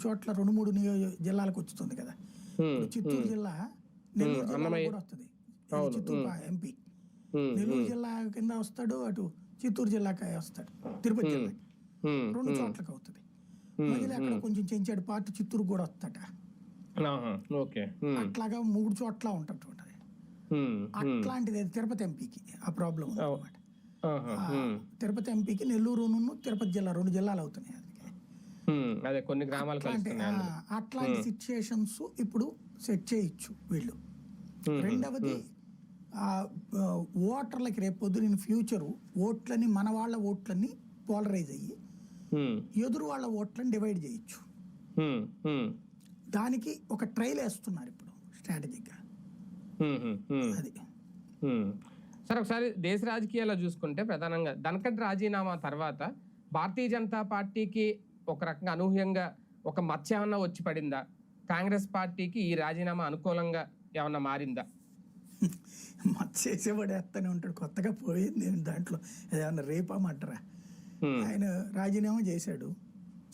చోట్ల 2-3 జిల్లాలకు వచ్చుతుంది కదా. చిత్తూరు జిల్లా నెల్లూరు జిల్లా కూడా వస్తుంది. చిత్తూరు ఎంపీ నెల్లూరు జిల్లా కింద వస్తాడు, అటు చిత్తూరు జిల్లాకి వస్తాడు, తిరుపతి జిల్లాకి 2 చోట్లకి అవుతుంది. మధ్యలో అక్కడ కొంచెం చెంచాడు పార్టీ చిత్తూరు కూడా వస్తాడ. అట్లాగా 3 చోట్ల ఉంటుంటది. అట్లాంటిది తిరుపతి ఎంపీకి ఆ ప్రాబ్లం ఉంది అనమాట. తిరుపతి ఎంపీకి నెల్లూరు తిరుపతి జిల్లా 2 జిల్లాలు అవుతున్నాయి. అట్లాంటి సిచ్యుయేషన్స్ ఇప్పుడు సెట్ చేయొచ్చు వీళ్ళు. రెండవది ఓటర్లకి రేపు పొద్దున ఫ్యూచరు ఓట్లని మన వాళ్ళ ఓట్లని పోలరైజ్ అయ్యి ఎదురు వాళ్ళ ఓట్లని డివైడ్ చేయొచ్చు. దానికి ఒక ట్రైల్ వేస్తున్నారు ఇప్పుడు స్ట్రాటజిక్గా. అది సరే, ఒకసారి దేశ రాజకీయాల్లో చూసుకుంటే ప్రధానంగా ధనకడ్ రాజీనామా తర్వాత భారతీయ జనతా పార్టీకి ఒక రకంగా అనూహ్యంగా ఒక మచ్చ ఏమన్నా వచ్చి పడిందా? కాంగ్రెస్ పార్టీకి ఈ రాజీనామా అనుకూలంగా ఏమన్నా మారిందా? చేసేవాడేస్తూనే ఉంటాడు, కొత్తగా పోయింది దాంట్లో ఏమన్నా రేపమంటారా? ఆయన రాజీనామా చేశాడు,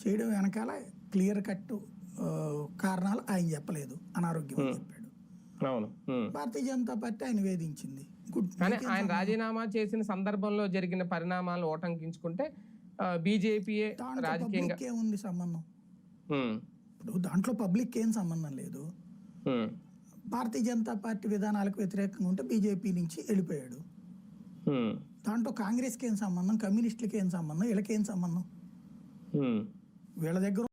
చేయడం వెనకాల క్లియర్ కట్ కారణాలు ఆయన చెప్పలేదు, అనారోగ్యం అని చెప్పాడు. భారతీయ జనతా పార్టీ ఆయన వేధించింది. కానీ ఆయన రాజీనామా చేసిన సందర్భంలో జరిగిన పరిణామాలను ఓటంకించుకుంటే బీజేపీ రాజకీయంగా ఏముంది సంబంధం? ఇప్పుడు దాంట్లో పబ్లిక్ ఏం సంబంధం లేదు. భారతీయ జనతా పార్టీ విధానాలకు వ్యతిరేకంగా ఉంటే బీజేపీ నుంచి వెళ్ళిపోయాడు. దాంట్లో కాంగ్రెస్కి ఏం సంబంధం, కమ్యూనిస్టులకి ఏం సంబంధం, వీళ్ళకి ఏం సంబంధం? వీళ్ళ దగ్గర